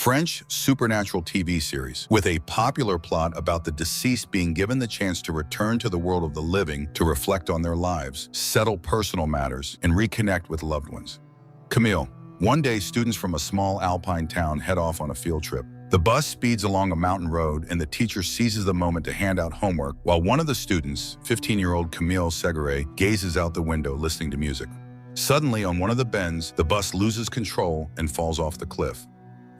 French supernatural TV series, with a popular plot about the deceased being given the chance to return to the world of the living to reflect on their lives, settle personal matters, and reconnect with loved ones. Camille. One day, students from a small alpine town head off on a field trip. The bus speeds along a mountain road, and the teacher seizes the moment to hand out homework while one of the students, 15-year-old Camille Segure, gazes out the window listening to music. Suddenly, on one of the bends, the bus loses control and falls off the cliff.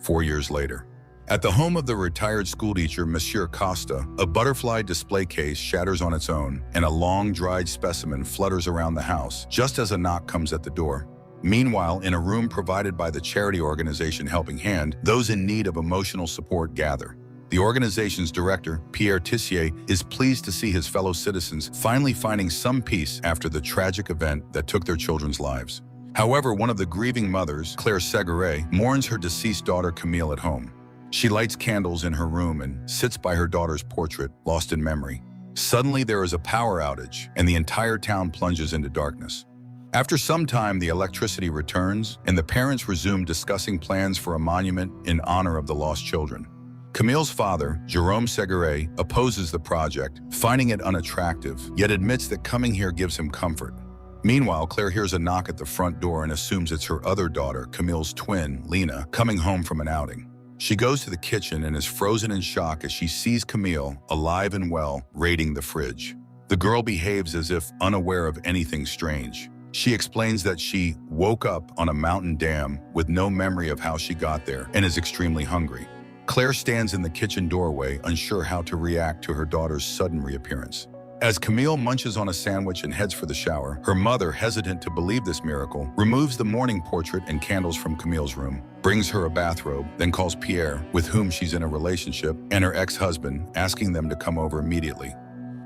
4 years later. At the home of the retired schoolteacher, Monsieur Costa, a butterfly display case shatters on its own, and a long, dried specimen flutters around the house, just as a knock comes at the door. Meanwhile, in a room provided by the charity organization Helping Hand, those in need of emotional support gather. The organization's director, Pierre Tissier, is pleased to see his fellow citizens finally finding some peace after the tragic event that took their children's lives. However, one of the grieving mothers, Claire Segure, mourns her deceased daughter Camille at home. She lights candles in her room and sits by her daughter's portrait, lost in memory. Suddenly, there is a power outage, and the entire town plunges into darkness. After some time, the electricity returns, and the parents resume discussing plans for a monument in honor of the lost children. Camille's father, Jérôme Segure, opposes the project, finding it unattractive, yet admits that coming here gives him comfort. Meanwhile, Claire hears a knock at the front door and assumes it's her other daughter, Camille's twin, Lena, coming home from an outing. She goes to the kitchen and is frozen in shock as she sees Camille, alive and well, raiding the fridge. The girl behaves as if unaware of anything strange. She explains that she woke up on a mountain dam with no memory of how she got there and is extremely hungry. Claire stands in the kitchen doorway, unsure how to react to her daughter's sudden reappearance. As Camille munches on a sandwich and heads for the shower, her mother, hesitant to believe this miracle, removes the mourning portrait and candles from Camille's room, brings her a bathrobe, then calls Pierre, with whom she's in a relationship, and her ex-husband, asking them to come over immediately.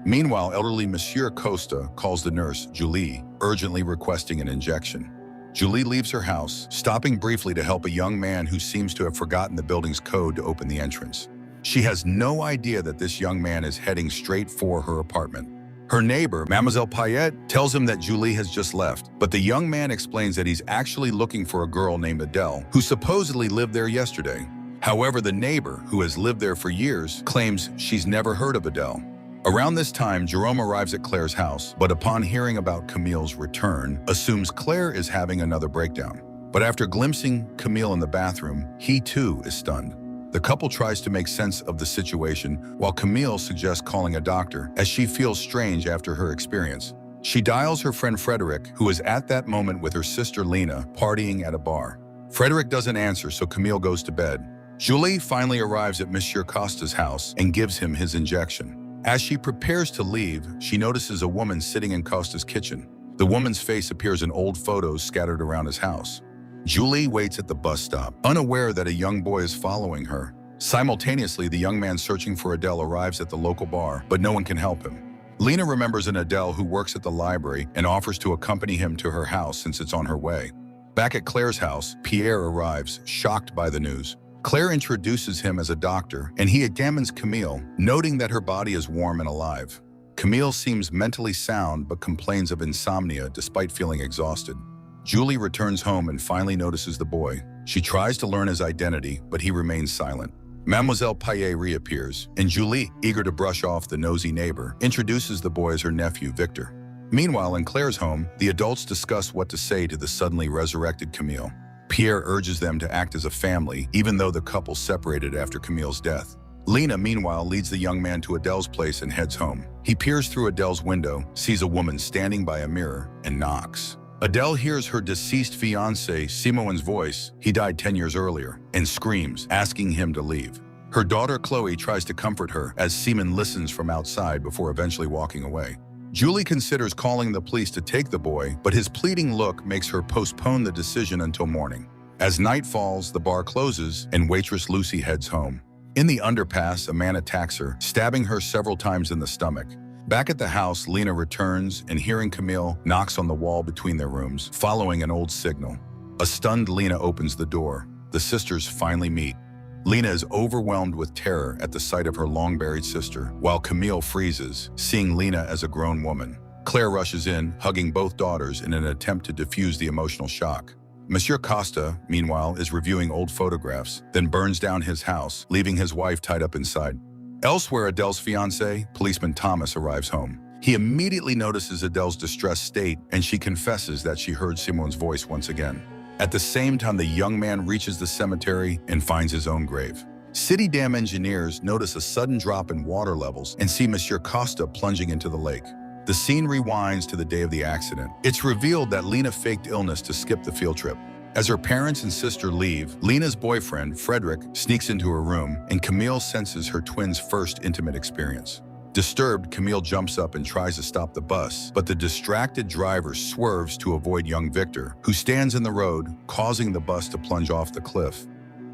Meanwhile, elderly Monsieur Costa calls the nurse, Julie, urgently requesting an injection. Julie leaves her house, stopping briefly to help a young man who seems to have forgotten the building's code to open the entrance. She has no idea that this young man is heading straight for her apartment. Her neighbor, Mademoiselle Payette, tells him that Julie has just left, but the young man explains that he's actually looking for a girl named Adele, who supposedly lived there yesterday. However, the neighbor, who has lived there for years, claims she's never heard of Adele. Around this time, Jérôme arrives at Claire's house, but upon hearing about Camille's return, assumes Claire is having another breakdown. But after glimpsing Camille in the bathroom, he too is stunned. The couple tries to make sense of the situation, while Camille suggests calling a doctor, as she feels strange after her experience. She dials her friend Frederick, who is at that moment with her sister Lena, partying at a bar. Frederick doesn't answer, so Camille goes to bed. Julie finally arrives at Monsieur Costa's house and gives him his injection. As she prepares to leave, she notices a woman sitting in Costa's kitchen. The woman's face appears in old photos scattered around his house. Julie waits at the bus stop, unaware that a young boy is following her. Simultaneously, the young man searching for Adele arrives at the local bar, but no one can help him. Lena remembers an Adele who works at the library and offers to accompany him to her house since it's on her way. Back at Claire's house, Pierre arrives, shocked by the news. Claire introduces him as a doctor, and he examines Camille, noting that her body is warm and alive. Camille seems mentally sound but complains of insomnia despite feeling exhausted. Julie returns home and finally notices the boy. She tries to learn his identity, but he remains silent. Mademoiselle Payet reappears, and Julie, eager to brush off the nosy neighbor, introduces the boy as her nephew, Victor. Meanwhile, in Claire's home, the adults discuss what to say to the suddenly resurrected Camille. Pierre urges them to act as a family, even though the couple separated after Camille's death. Lena, meanwhile, leads the young man to Adele's place and heads home. He peers through Adele's window, sees a woman standing by a mirror, and knocks. Adele hears her deceased fiancé, Simon's voice, he died 10 years earlier, and screams, asking him to leave. Her daughter Chloe tries to comfort her as Simon listens from outside before eventually walking away. Julie considers calling the police to take the boy, but his pleading look makes her postpone the decision until morning. As night falls, the bar closes, and waitress Lucy heads home. In the underpass, a man attacks her, stabbing her several times in the stomach. Back at the house, Lena returns and, hearing Camille, knocks on the wall between their rooms, following an old signal. A stunned Lena opens the door. The sisters finally meet. Lena is overwhelmed with terror at the sight of her long-buried sister, while Camille freezes, seeing Lena as a grown woman. Claire rushes in, hugging both daughters in an attempt to diffuse the emotional shock. Monsieur Costa, meanwhile, is reviewing old photographs, then burns down his house, leaving his wife tied up inside. Elsewhere, Adele's fiancé, policeman Thomas, arrives home. He immediately notices Adele's distressed state, and she confesses that she heard Simone's voice once again. At the same time, the young man reaches the cemetery and finds his own grave. City dam engineers notice a sudden drop in water levels and see Monsieur Costa plunging into the lake. The scene rewinds to the day of the accident. It's revealed that Lena faked illness to skip the field trip. As her parents and sister leave, Lena's boyfriend, Frederick, sneaks into her room, and Camille senses her twins' first intimate experience. Disturbed, Camille jumps up and tries to stop the bus, but the distracted driver swerves to avoid young Victor, who stands in the road, causing the bus to plunge off the cliff.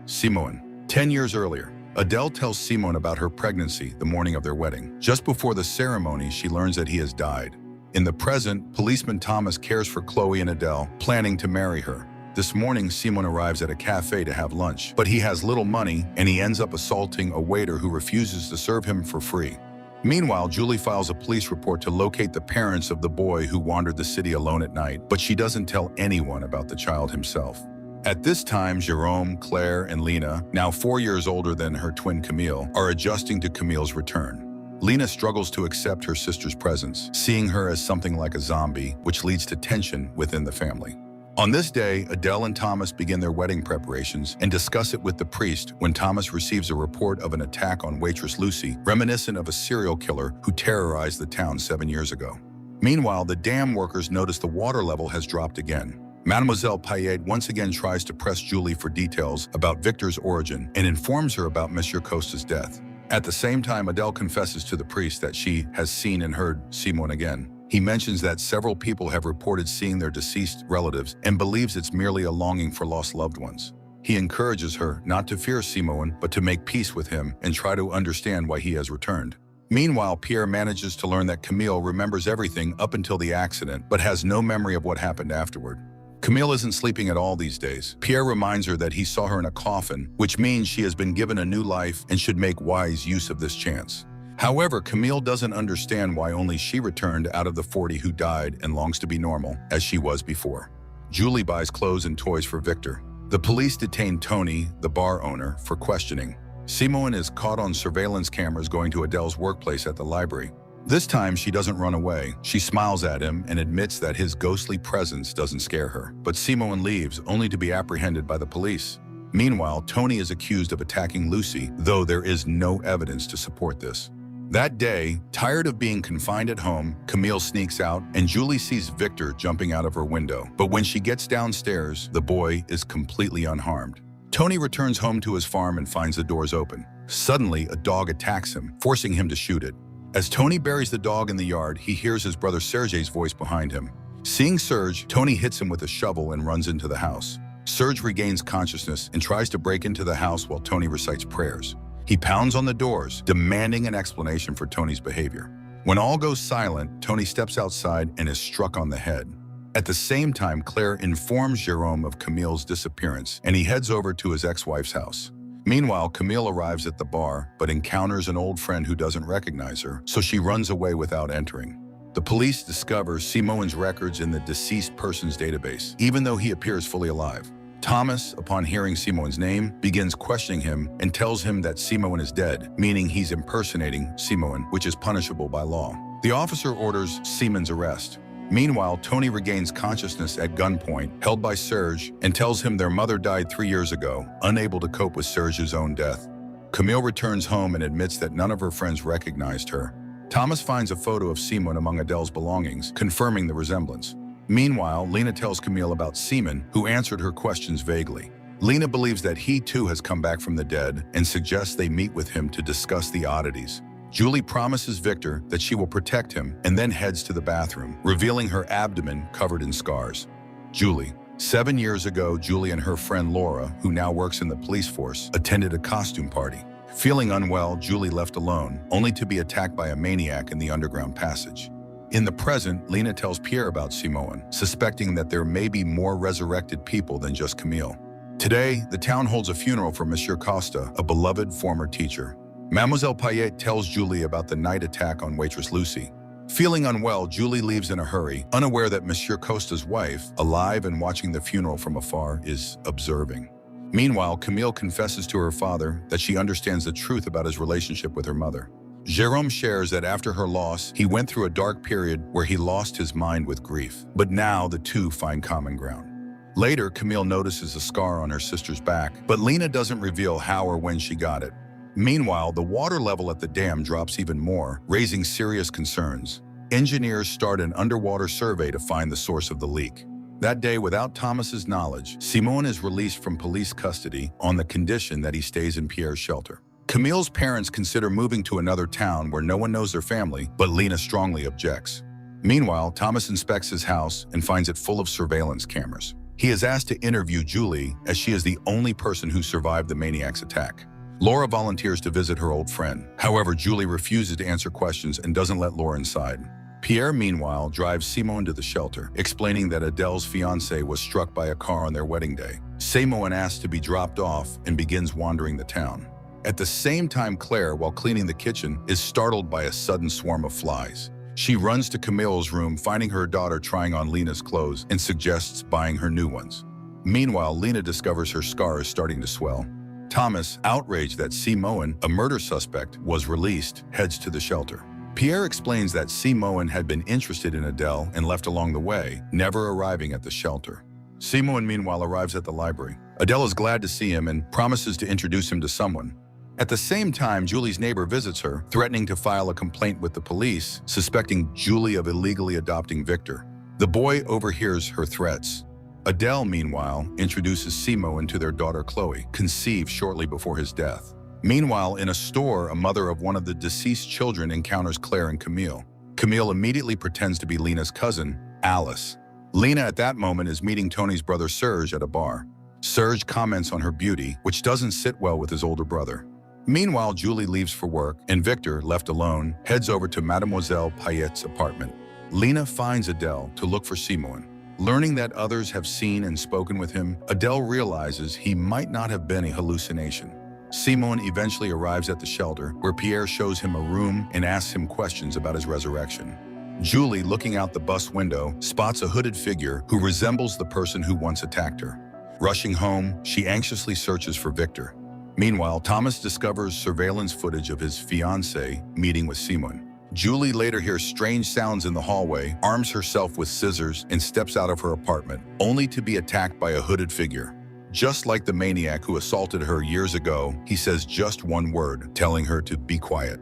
Simone. 10 years earlier, Adele tells Simone about her pregnancy the morning of their wedding. Just before the ceremony, she learns that he has died. In the present, policeman Thomas cares for Chloe and Adele, planning to marry her. This morning, Simone arrives at a cafe to have lunch, but he has little money and he ends up assaulting a waiter who refuses to serve him for free. Meanwhile, Julie files a police report to locate the parents of the boy who wandered the city alone at night, but she doesn't tell anyone about the child himself. At this time, Jerome, Claire, and Lena, now 4 years older than her twin Camille, are adjusting to Camille's return. Lena struggles to accept her sister's presence, seeing her as something like a zombie, which leads to tension within the family. On this day, Adele and Thomas begin their wedding preparations and discuss it with the priest when Thomas receives a report of an attack on waitress Lucy, reminiscent of a serial killer who terrorized the town 7 years ago. Meanwhile, the dam workers notice the water level has dropped again. Mademoiselle Payet once again tries to press Julie for details about Victor's origin and informs her about Monsieur Costa's death. At the same time, Adele confesses to the priest that she has seen and heard Simone again. He mentions that several people have reported seeing their deceased relatives and believes it's merely a longing for lost loved ones. He encourages her not to fear Simone, but to make peace with him and try to understand why he has returned. Meanwhile, Pierre manages to learn that Camille remembers everything up until the accident, but has no memory of what happened afterward. Camille isn't sleeping at all these days. Pierre reminds her that he saw her in a coffin, which means she has been given a new life and should make wise use of this chance. However, Camille doesn't understand why only she returned out of the 40 who died and longs to be normal, as she was before. Julie buys clothes and toys for Victor. The police detain Tony, the bar owner, for questioning. Simone is caught on surveillance cameras going to Adele's workplace at the library. This time, she doesn't run away. She smiles at him and admits that his ghostly presence doesn't scare her. But Simone leaves, only to be apprehended by the police. Meanwhile, Tony is accused of attacking Lucy, though there is no evidence to support this. That day, tired of being confined at home, Camille sneaks out and Julie sees Victor jumping out of her window. But when she gets downstairs, the boy is completely unharmed. Tony returns home to his farm and finds the doors open. Suddenly, a dog attacks him, forcing him to shoot it. As Tony buries the dog in the yard, he hears his brother Sergei's voice behind him. Seeing Serge, Tony hits him with a shovel and runs into the house. Serge regains consciousness and tries to break into the house while Tony recites prayers. He pounds on the doors, demanding an explanation for Tony's behavior. When all goes silent, Tony steps outside and is struck on the head. At the same time, Claire informs Jerome of Camille's disappearance, and he heads over to his ex-wife's house. Meanwhile, Camille arrives at the bar, but encounters an old friend who doesn't recognize her, so she runs away without entering. The police discover Simone's records in the deceased person's database, even though he appears fully alive. Thomas, upon hearing Simone's name, begins questioning him and tells him that Simone is dead, meaning he's impersonating Simone, which is punishable by law. The officer orders Simone's arrest. Meanwhile, Tony regains consciousness at gunpoint, held by Serge, and tells him their mother died 3 years ago, unable to cope with Serge's own death. Camille returns home and admits that none of her friends recognized her. Thomas finds a photo of Simone among Adele's belongings, confirming the resemblance. Meanwhile, Lena tells Camille about Simon, who answered her questions vaguely. Lena believes that he too has come back from the dead and suggests they meet with him to discuss the oddities. Julie promises Victor that she will protect him and then heads to the bathroom, revealing her abdomen covered in scars. Julie. 7 years ago, Julie and her friend Laura, who now works in the police force, attended a costume party. Feeling unwell, Julie left alone, only to be attacked by a maniac in the underground passage. In the present, Lena tells Pierre about Simone, suspecting that there may be more resurrected people than just Camille. Today, the town holds a funeral for Monsieur Costa, a beloved former teacher. Mademoiselle Payet tells Julie about the night attack on waitress Lucy. Feeling unwell, Julie leaves in a hurry, unaware that Monsieur Costa's wife, alive and watching the funeral from afar, is observing. Meanwhile, Camille confesses to her father that she understands the truth about his relationship with her mother. Jérôme shares that after her loss, he went through a dark period where he lost his mind with grief. But now the two find common ground. Later, Camille notices a scar on her sister's back, but Lena doesn't reveal how or when she got it. Meanwhile, the water level at the dam drops even more, raising serious concerns. Engineers start an underwater survey to find the source of the leak. That day, without Thomas's knowledge, Simon is released from police custody on the condition that he stays in Pierre's shelter. Camille's parents consider moving to another town where no one knows their family, but Lena strongly objects. Meanwhile, Thomas inspects his house and finds it full of surveillance cameras. He is asked to interview Julie, as she is the only person who survived the maniac's attack. Laura volunteers to visit her old friend. However, Julie refuses to answer questions and doesn't let Laura inside. Pierre, meanwhile, drives Simon to the shelter, explaining that Adèle's fiancé was struck by a car on their wedding day. Simon asks to be dropped off and begins wandering the town. At the same time, Claire, while cleaning the kitchen, is startled by a sudden swarm of flies. She runs to Camille's room, finding her daughter trying on Lena's clothes, and suggests buying her new ones. Meanwhile, Lena discovers her scar is starting to swell. Thomas, outraged that Simon, a murder suspect, was released, heads to the shelter. Pierre explains that Simon had been interested in Adèle and left along the way, never arriving at the shelter. Simon, meanwhile, arrives at the library. Adèle is glad to see him and promises to introduce him to someone. At the same time, Julie's neighbor visits her, threatening to file a complaint with the police, suspecting Julie of illegally adopting Victor. The boy overhears her threats. Adèle, meanwhile, introduces Simon to their daughter Chloe, conceived shortly before his death. Meanwhile, in a store, a mother of one of the deceased children encounters Claire and Camille. Camille immediately pretends to be Lena's cousin, Alice. Lena at that moment is meeting Tony's brother Serge at a bar. Serge comments on her beauty, which doesn't sit well with his older brother. Meanwhile, Julie leaves for work, and Victor, left alone, heads over to Mademoiselle Payette's apartment. Lena finds Adèle to look for Simon. Learning that others have seen and spoken with him, Adèle realizes he might not have been a hallucination. Simon eventually arrives at the shelter, where Pierre shows him a room and asks him questions about his resurrection. Julie, looking out the bus window, spots a hooded figure who resembles the person who once attacked her. Rushing home, she anxiously searches for Victor. Meanwhile, Thomas discovers surveillance footage of his fiancée meeting with Simon. Julie later hears strange sounds in the hallway, arms herself with scissors, and steps out of her apartment, only to be attacked by a hooded figure. Just like the maniac who assaulted her years ago, he says just one word, telling her to be quiet.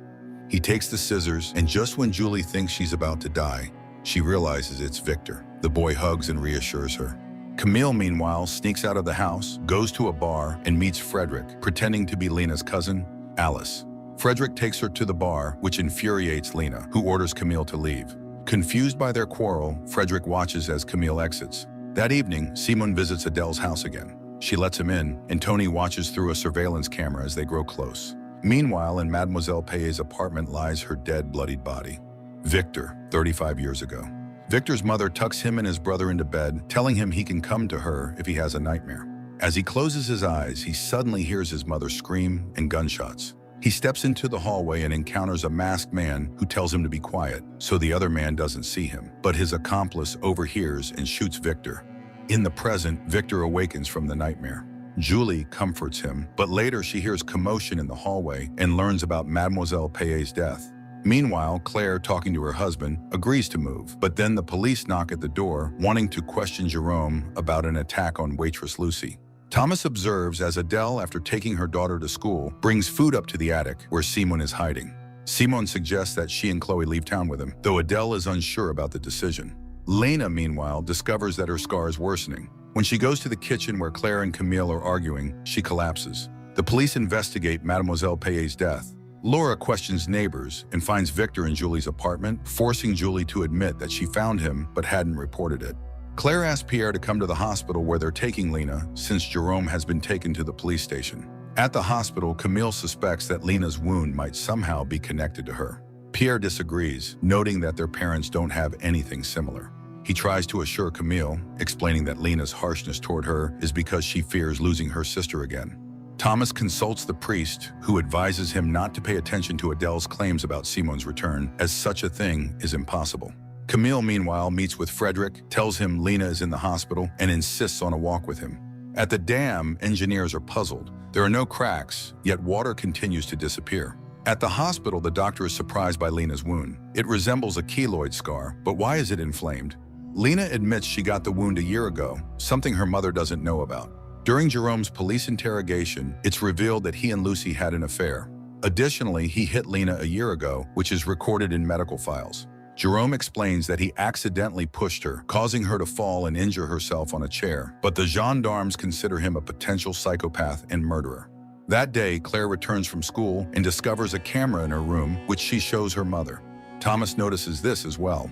He takes the scissors, and just when Julie thinks she's about to die, she realizes it's Victor. The boy hugs and reassures her. Camille, meanwhile, sneaks out of the house, goes to a bar, and meets Frederick, pretending to be Lena's cousin, Alice. Frederick takes her to the bar, which infuriates Lena, who orders Camille to leave. Confused by their quarrel, Frederick watches as Camille exits. That evening, Simon visits Adèle's house again. She lets him in, and Tony watches through a surveillance camera as they grow close. Meanwhile, in Mademoiselle Payette's apartment lies her dead, bloodied body. Victor, 35 years ago. Victor's mother tucks him and his brother into bed, telling him he can come to her if he has a nightmare. As he closes his eyes, he suddenly hears his mother scream and gunshots. He steps into the hallway and encounters a masked man who tells him to be quiet, so the other man doesn't see him. But his accomplice overhears and shoots Victor. In the present, Victor awakens from the nightmare. Julie comforts him, but later she hears commotion in the hallway and learns about Mademoiselle Payette's death. Meanwhile, Claire, talking to her husband, agrees to move, but then the police knock at the door, wanting to question Jérôme about an attack on waitress Lucy. Thomas observes as Adèle, after taking her daughter to school, brings food up to the attic where Simon is hiding. Simon suggests that she and Chloe leave town with him, though Adèle is unsure about the decision. Lena, meanwhile, discovers that her scar is worsening. When she goes to the kitchen where Claire and Camille are arguing, she collapses. The police investigate Mademoiselle Payette's death. Laura questions neighbors and finds Victor in Julie's apartment, forcing Julie to admit that she found him but hadn't reported it. Claire asks Pierre to come to the hospital where they're taking Lena, since Jérôme has been taken to the police station. At the hospital, Camille suspects that Lena's wound might somehow be connected to her. Pierre disagrees, noting that their parents don't have anything similar. He tries to assure Camille, explaining that Lena's harshness toward her is because she fears losing her sister again. Thomas consults the priest, who advises him not to pay attention to Adele's claims about Simone's return, as such a thing is impossible. Camille, meanwhile, meets with Frederick, tells him Lena is in the hospital, and insists on a walk with him. At the dam, engineers are puzzled. There are no cracks, yet water continues to disappear. At the hospital, the doctor is surprised by Lena's wound. It resembles a keloid scar, but why is it inflamed? Lena admits she got the wound a year ago, something her mother doesn't know about. During Jerome's police interrogation, it's revealed that he and Lucy had an affair. Additionally, he hit Lena a year ago, which is recorded in medical files. Jerome explains that he accidentally pushed her, causing her to fall and injure herself on a chair, but the gendarmes consider him a potential psychopath and murderer. That day, Claire returns from school and discovers a camera in her room, which she shows her mother. Thomas notices this as well.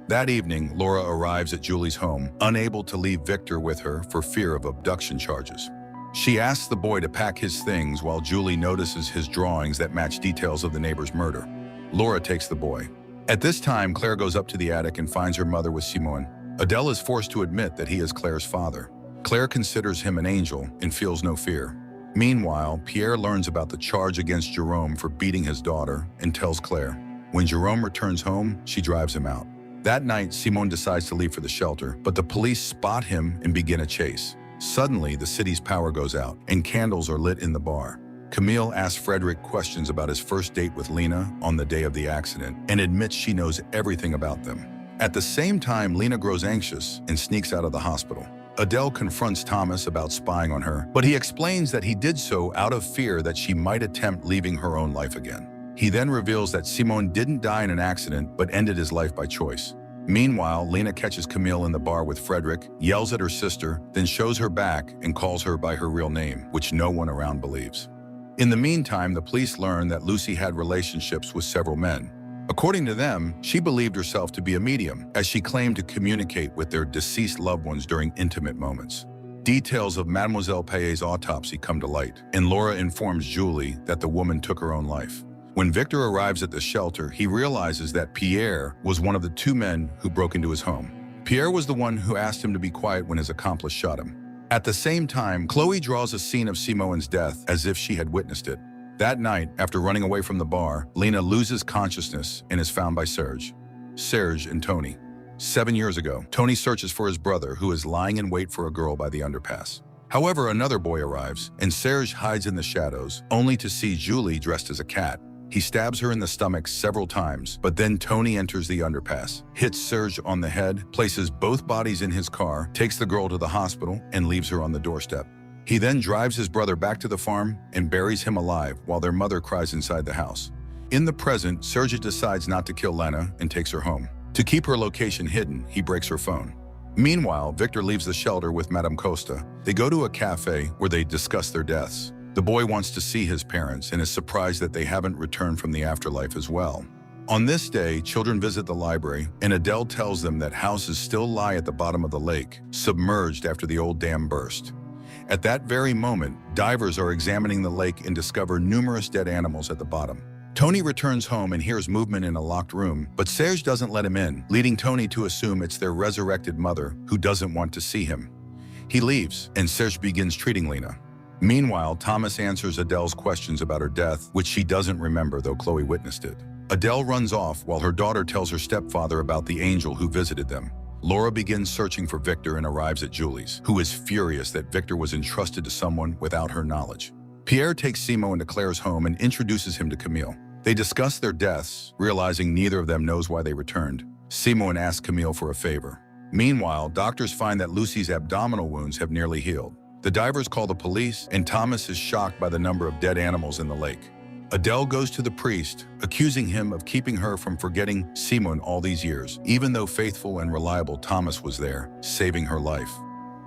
That evening, Laura arrives at Julie's home, unable to leave Victor with her for fear of abduction charges. She asks the boy to pack his things while Julie notices his drawings that match details of the neighbor's murder. Laura takes the boy. At this time, Claire goes up to the attic and finds her mother with Simone. Adele is forced to admit that he is Claire's father. Claire considers him an angel and feels no fear. Meanwhile, Pierre learns about the charge against Jerome for beating his daughter and tells Claire. When Jerome returns home, she drives him out. That night, Simone decides to leave for the shelter, but the police spot him and begin a chase. Suddenly, the city's power goes out and candles are lit in the bar. Camille asks Frederick questions about his first date with Lena on the day of the accident and admits she knows everything about them. At the same time, Lena grows anxious and sneaks out of the hospital. Adele confronts Thomas about spying on her, but he explains that he did so out of fear that she might attempt leaving her own life again. He then reveals that Simone didn't die in an accident but ended his life by choice. Meanwhile, Lena catches Camille in the bar with Frederick, yells at her sister, then shows her back and calls her by her real name, which no one around believes. In the meantime, the police learn that Lucy had relationships with several men. According to them, she believed herself to be a medium, as she claimed to communicate with their deceased loved ones during intimate moments. Details of Mademoiselle Payet's autopsy come to light, and Laura informs Julie that the woman took her own life. When Victor arrives at the shelter, he realizes that Pierre was one of the two men who broke into his home. Pierre was the one who asked him to be quiet when his accomplice shot him. At the same time, Chloe draws a scene of Simone's death as if she had witnessed it. That night, after running away from the bar, Lena loses consciousness and is found by Serge and Tony. 7 years ago, Tony searches for his brother, who is lying in wait for a girl by the underpass. However, another boy arrives, and Serge hides in the shadows, only to see Julie dressed as a cat. He stabs her in the stomach several times, but then Tony enters the underpass, hits Serge on the head, places both bodies in his car, takes the girl to the hospital, and leaves her on the doorstep. He then drives his brother back to the farm and buries him alive while their mother cries inside the house. In the present, Serge decides not to kill Lena and takes her home. To keep her location hidden, he breaks her phone. Meanwhile, Victor leaves the shelter with Madame Costa. They go to a cafe where they discuss their deaths. The boy wants to see his parents and is surprised that they haven't returned from the afterlife as well. On this day, children visit the library, and Adele tells them that houses still lie at the bottom of the lake, submerged after the old dam burst. At that very moment, divers are examining the lake and discover numerous dead animals at the bottom. Tony returns home and hears movement in a locked room, but Serge doesn't let him in, leading Tony to assume it's their resurrected mother who doesn't want to see him. He leaves, and Serge begins treating Lena. Meanwhile, Thomas answers Adele's questions about her death, which she doesn't remember, though Chloe witnessed it. Adele runs off while her daughter tells her stepfather about the angel who visited them. Laura begins searching for Victor and arrives at Julie's, who is furious that Victor was entrusted to someone without her knowledge. Pierre takes Simo into Claire's home and introduces him to Camille. They discuss their deaths, realizing neither of them knows why they returned. Simo asks Camille for a favor. Meanwhile, doctors find that Lucy's abdominal wounds have nearly healed. The divers call the police, and Thomas is shocked by the number of dead animals in the lake. Adele goes to the priest, accusing him of keeping her from forgetting Simone all these years, even though faithful and reliable Thomas was there, saving her life.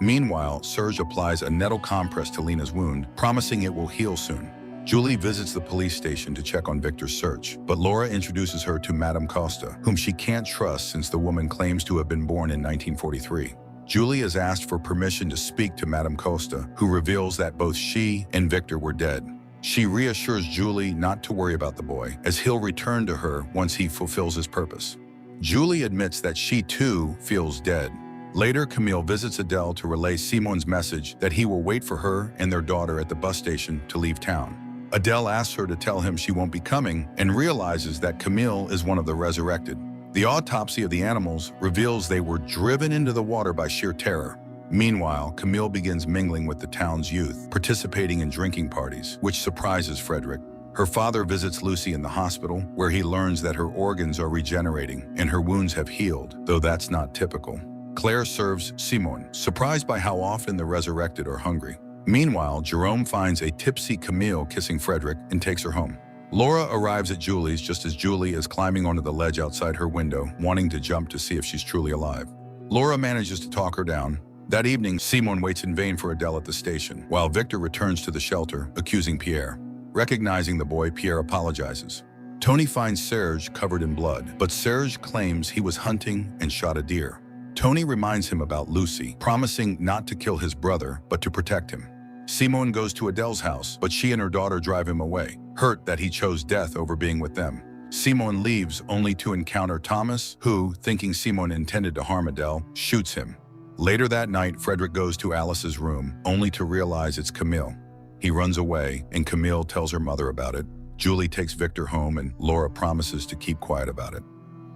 Meanwhile, Serge applies a nettle compress to Lena's wound, promising it will heal soon. Julie visits the police station to check on Victor's search, but Laura introduces her to Madame Costa, whom she can't trust since the woman claims to have been born in 1943. Julie is asked for permission to speak to Madame Costa, who reveals that both she and Victor were dead. She reassures Julie not to worry about the boy, as he'll return to her once he fulfills his purpose. Julie admits that she too feels dead. Later, Camille visits Adele to relay Simon's message that he will wait for her and their daughter at the bus station to leave town. Adele asks her to tell him she won't be coming and realizes that Camille is one of the resurrected. The autopsy of the animals reveals they were driven into the water by sheer terror. Meanwhile, Camille begins mingling with the town's youth, participating in drinking parties, which surprises Frederick. Her father visits Lucy in the hospital, where he learns that her organs are regenerating and her wounds have healed, though that's not typical. Claire serves Simon, surprised by how often the resurrected are hungry. Meanwhile, Jerome finds a tipsy Camille kissing Frederick and takes her home. Laura arrives at Julie's just as Julie is climbing onto the ledge outside her window, wanting to jump to see if she's truly alive. Laura manages to talk her down. That evening, Simon waits in vain for Adele at the station, while Victor returns to the shelter, accusing Pierre. Recognizing the boy, Pierre apologizes. Tony finds Serge covered in blood, but Serge claims he was hunting and shot a deer. Tony reminds him about Lucy, promising not to kill his brother, but to protect him. Simon goes to Adele's house, but she and her daughter drive him away, hurt that he chose death over being with them. Simon leaves only to encounter Thomas, who, thinking Simon intended to harm Adele, shoots him. Later that night, Frederick goes to Alice's room, only to realize it's Camille. He runs away, and Camille tells her mother about it. Julie takes Victor home, and Laura promises to keep quiet about it.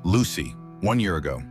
Lucy, 1 year ago.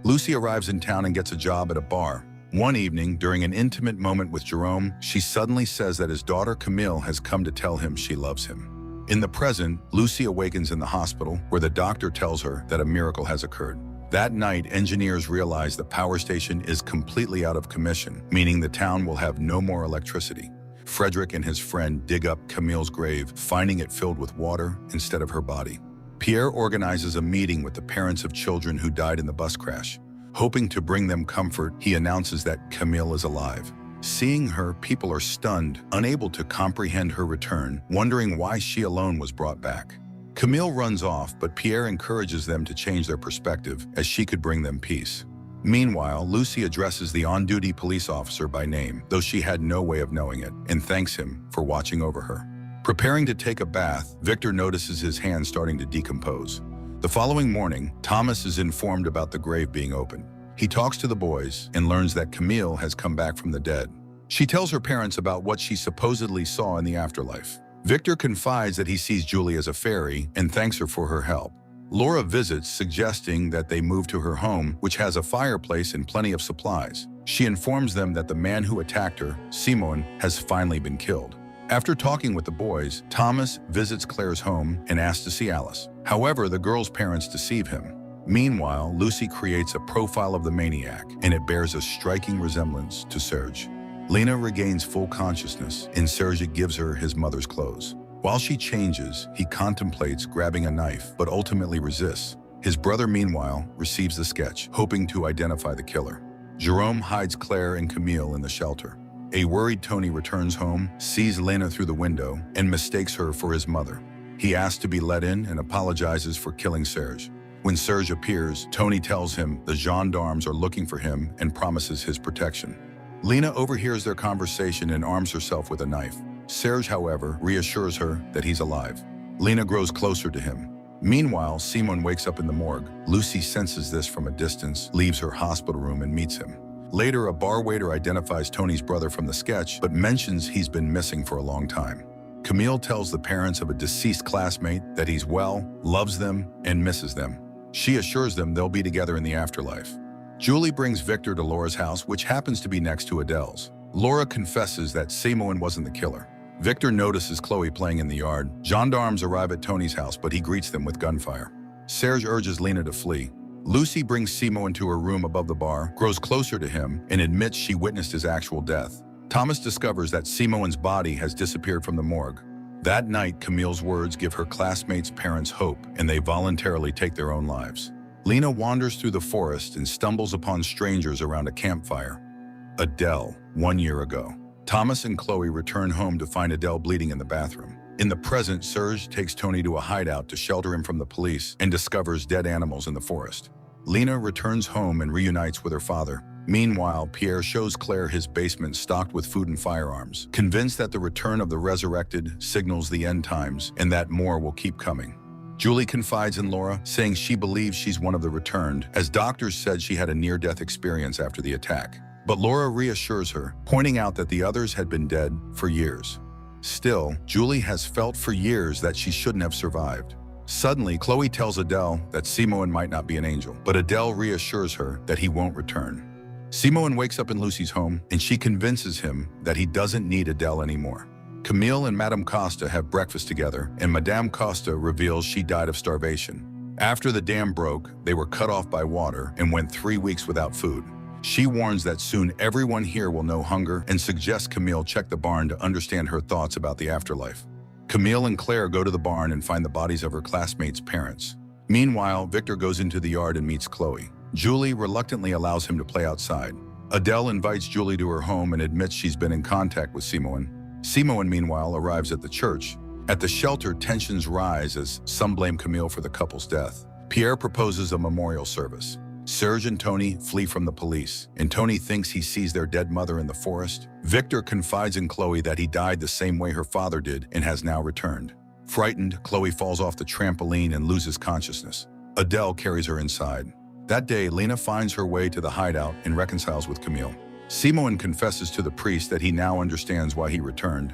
Lucy arrives in town and gets a job at a bar. One evening, during an intimate moment with Jerome, she suddenly says that his daughter Camille has come to tell him she loves him. In the present, Lucy awakens in the hospital, where the doctor tells her that a miracle has occurred. That night, engineers realize the power station is completely out of commission, meaning the town will have no more electricity. Frederick and his friend dig up Camille's grave, finding it filled with water instead of her body. Pierre organizes a meeting with the parents of children who died in the bus crash. Hoping to bring them comfort, he announces that Camille is alive. Seeing her, people are stunned, unable to comprehend her return, wondering why she alone was brought back. Camille runs off, but Pierre encourages them to change their perspective, as she could bring them peace. Meanwhile, Lucy addresses the on-duty police officer by name, though she had no way of knowing it, and thanks him for watching over her. Preparing to take a bath, Victor notices his hand starting to decompose. The following morning, Thomas is informed about the grave being opened. He talks to the boys and learns that Camille has come back from the dead. She tells her parents about what she supposedly saw in the afterlife. Victor confides that he sees Julie as a fairy and thanks her for her help. Laura visits, suggesting that they move to her home, which has a fireplace and plenty of supplies. She informs them that the man who attacked her, Simon, has finally been killed. After talking with the boys, Thomas visits Claire's home and asks to see Alice. However, the girl's parents deceive him. Meanwhile, Lucy creates a profile of the maniac, and it bears a striking resemblance to Serge. Lena regains full consciousness, and Serge gives her his mother's clothes. While she changes, he contemplates grabbing a knife, but ultimately resists. His brother, meanwhile, receives the sketch, hoping to identify the killer. Jerome hides Claire and Camille in the shelter. A worried Tony returns home, sees Lena through the window, and mistakes her for his mother. He asks to be let in and apologizes for killing Serge. When Serge appears, Tony tells him the gendarmes are looking for him and promises his protection. Lena overhears their conversation and arms herself with a knife. Serge, however, reassures her that he's alive. Lena grows closer to him. Meanwhile, Simon wakes up in the morgue. Lucy senses this from a distance, leaves her hospital room and meets him. Later, a bar waiter identifies Tony's brother from the sketch, but mentions he's been missing for a long time. Camille tells the parents of a deceased classmate that he's well, loves them, and misses them. She assures them they'll be together in the afterlife. Julie brings Victor to Laura's house, which happens to be next to Adele's. Laura confesses that Simon wasn't the killer. Victor notices Chloe playing in the yard. Gendarmes arrive at Tony's house, but he greets them with gunfire. Serge urges Lena to flee. Lucy brings Simon into her room above the bar, grows closer to him, and admits she witnessed his actual death. Thomas discovers that Simon's body has disappeared from the morgue. That night, Camille's words give her classmates' parents hope, and they voluntarily take their own lives. Lena wanders through the forest and stumbles upon strangers around a campfire. Adele, 1 year ago. Thomas and Chloe return home to find Adele bleeding in the bathroom. In the present, Serge takes Tony to a hideout to shelter him from the police and discovers dead animals in the forest. Lena returns home and reunites with her father. Meanwhile, Pierre shows Claire his basement stocked with food and firearms, convinced that the return of the resurrected signals the end times and that more will keep coming. Julie confides in Laura, saying she believes she's one of the returned, as doctors said she had a near-death experience after the attack. But Laura reassures her, pointing out that the others had been dead for years. Still, Julie has felt for years that she shouldn't have survived. Suddenly, Chloe tells Adele that Simoen might not be an angel, but Adele reassures her that he won't return. Simoen wakes up in Lucy's home, and she convinces him that he doesn't need Adele anymore. Camille and Madame Costa have breakfast together, and Madame Costa reveals she died of starvation. After the dam broke, they were cut off by water and went 3 weeks without food. She warns that soon everyone here will know hunger and suggests Camille check the barn to understand her thoughts about the afterlife. Camille and Claire go to the barn and find the bodies of her classmates' parents. Meanwhile, Victor goes into the yard and meets Chloe. Julie reluctantly allows him to play outside. Adele invites Julie to her home and admits she's been in contact with Simoen. Simoen, meanwhile, arrives at the church. At the shelter, tensions rise as some blame Camille for the couple's death. Pierre proposes a memorial service. Serge and Tony flee from the police, and Tony thinks he sees their dead mother in the forest. Victor confides in Chloe that he died the same way her father did and has now returned. Frightened, Chloe falls off the trampoline and loses consciousness. Adele carries her inside. That day, Lena finds her way to the hideout and reconciles with Camille. Simoen confesses to the priest that he now understands why he returned,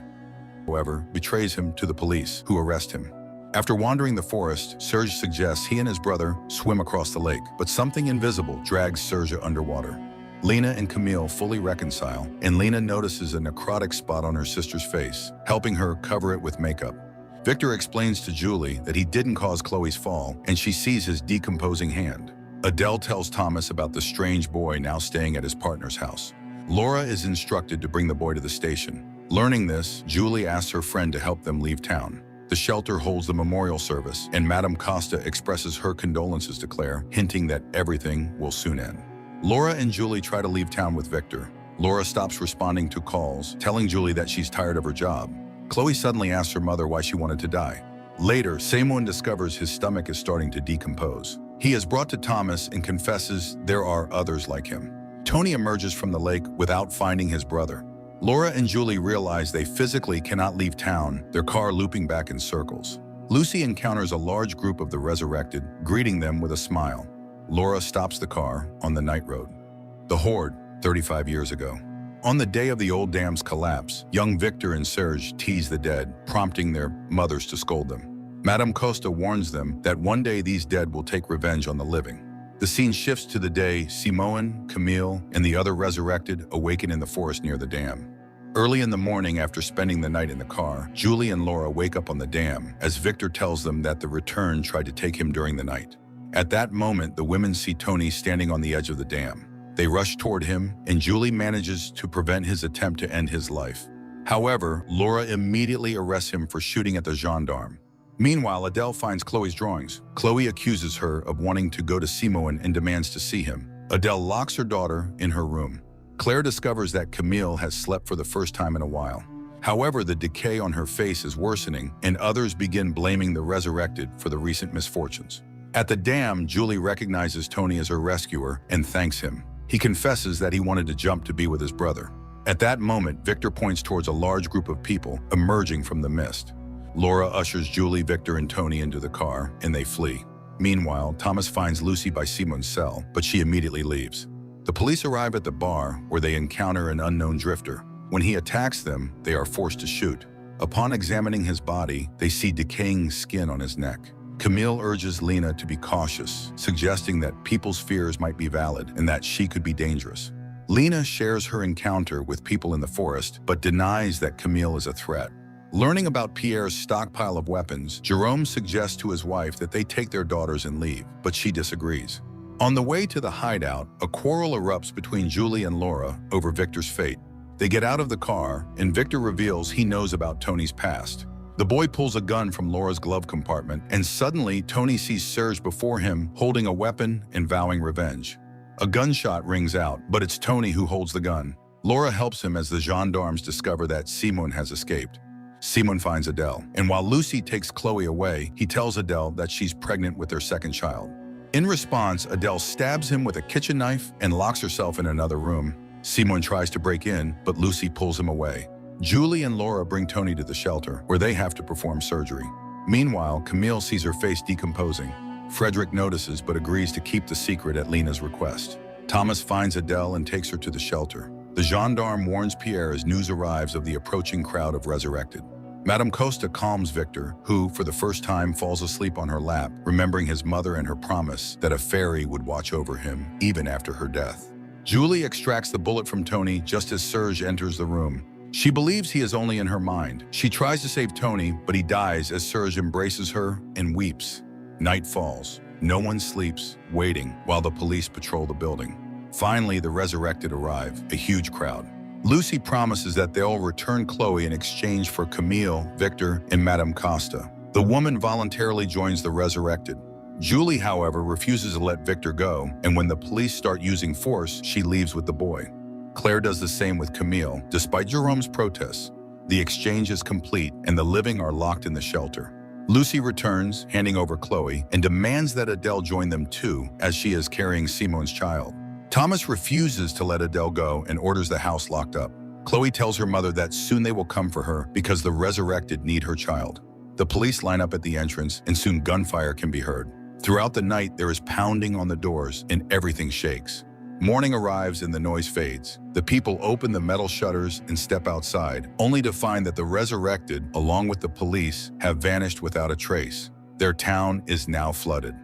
however, betrays him to the police, who arrest him. After wandering the forest, Serge suggests he and his brother swim across the lake, but something invisible drags Serge underwater. Lena and Camille fully reconcile, and Lena notices a necrotic spot on her sister's face, helping her cover it with makeup. Victor explains to Julie that he didn't cause Chloe's fall, and she sees his decomposing hand. Adele tells Thomas about the strange boy now staying at his partner's house. Laura is instructed to bring the boy to the station. Learning this, Julie asks her friend to help them leave town. The shelter holds the memorial service, and Madame Costa expresses her condolences to Claire, hinting that everything will soon end. Laura and Julie try to leave town with Victor. Laura stops responding to calls, telling Julie that she's tired of her job. Chloe suddenly asks her mother why she wanted to die. Later, Simoen discovers his stomach is starting to decompose. He is brought to Thomas and confesses there are others like him. Tony emerges from the lake without finding his brother. Laura and Julie realize they physically cannot leave town, their car looping back in circles. Lucy encounters a large group of the resurrected, greeting them with a smile. Laura stops the car on the night road. The Horde, 35 years ago. On the day of the old dam's collapse, young Victor and Serge tease the dead, prompting their mothers to scold them. Madame Costa warns them that one day these dead will take revenge on the living. The scene shifts to the day Simoen, Camille, and the other resurrected awaken in the forest near the dam. Early in the morning, after spending the night in the car, Julie and Laura wake up on the dam as Victor tells them that the return tried to take him during the night. At that moment, the women see Tony standing on the edge of the dam. They rush toward him, and Julie manages to prevent his attempt to end his life. However, Laura immediately arrests him for shooting at the gendarme. Meanwhile, Adele finds Chloe's drawings. Chloe accuses her of wanting to go to Simoen and demands to see him. Adele locks her daughter in her room. Claire discovers that Camille has slept for the first time in a while. However, the decay on her face is worsening, and others begin blaming the resurrected for the recent misfortunes. At the dam, Julie recognizes Tony as her rescuer and thanks him. He confesses that he wanted to jump to be with his brother. At that moment, Victor points towards a large group of people emerging from the mist. Laura ushers Julie, Victor, and Tony into the car, and they flee. Meanwhile, Thomas finds Lucy by Simoen's cell, but she immediately leaves. The police arrive at the bar, where they encounter an unknown drifter. When he attacks them, they are forced to shoot. Upon examining his body, they see decaying skin on his neck. Camille urges Lena to be cautious, suggesting that people's fears might be valid and that she could be dangerous. Lena shares her encounter with people in the forest, but denies that Camille is a threat. Learning about Pierre's stockpile of weapons, Jerome suggests to his wife that they take their daughters and leave, but she disagrees. On the way to the hideout, a quarrel erupts between Julie and Laura over Victor's fate. They get out of the car, and Victor reveals he knows about Tony's past. The boy pulls a gun from Laura's glove compartment, and suddenly Tony sees Serge before him holding a weapon and vowing revenge. A gunshot rings out, but it's Tony who holds the gun. Laura helps him as the gendarmes discover that Simoen has escaped. Simoen finds Adele, and while Lucy takes Chloe away, he tells Adele that she's pregnant with their second child. In response, Adele stabs him with a kitchen knife and locks herself in another room. Simoen tries to break in, but Lucy pulls him away. Julie and Laura bring Tony to the shelter, where they have to perform surgery. Meanwhile, Camille sees her face decomposing. Frederick notices but agrees to keep the secret at Lena's request. Thomas finds Adele and takes her to the shelter. The gendarme warns Pierre as news arrives of the approaching crowd of resurrected. Madame Costa calms Victor, who, for the first time, falls asleep on her lap, remembering his mother and her promise that a fairy would watch over him, even after her death. Julie extracts the bullet from Tony just as Serge enters the room. She believes he is only in her mind. She tries to save Tony, but he dies as Serge embraces her and weeps. Night falls. No one sleeps, waiting while the police patrol the building. Finally, the resurrected arrive, a huge crowd. Lucy promises that they'll return Chloe in exchange for Camille, Victor, and Madame Costa. The woman voluntarily joins the resurrected. Julie, however, refuses to let Victor go, and when the police start using force, she leaves with the boy. Claire does the same with Camille, despite Jerome's protests. The exchange is complete, and the living are locked in the shelter. Lucy returns, handing over Chloe, and demands that Adele join them too, as she is carrying Simone's child. Thomas refuses to let Adele go and orders the house locked up. Chloe tells her mother that soon they will come for her because the resurrected need her child. The police line up at the entrance, and soon gunfire can be heard. Throughout the night, there is pounding on the doors, and everything shakes. Morning arrives and the noise fades. The people open the metal shutters and step outside, only to find that the resurrected, along with the police, have vanished without a trace. Their town is now flooded.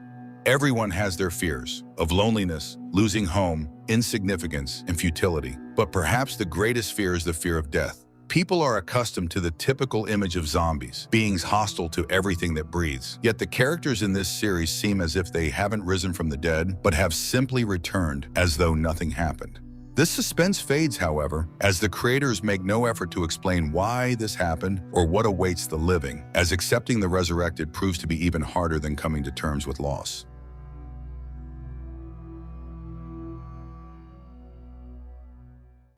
Everyone has their fears of loneliness, losing home, insignificance, and futility. But perhaps the greatest fear is the fear of death. People are accustomed to the typical image of zombies, beings hostile to everything that breathes. Yet the characters in this series seem as if they haven't risen from the dead, but have simply returned as though nothing happened. This suspense fades, however, as the creators make no effort to explain why this happened or what awaits the living, as accepting the resurrected proves to be even harder than coming to terms with loss.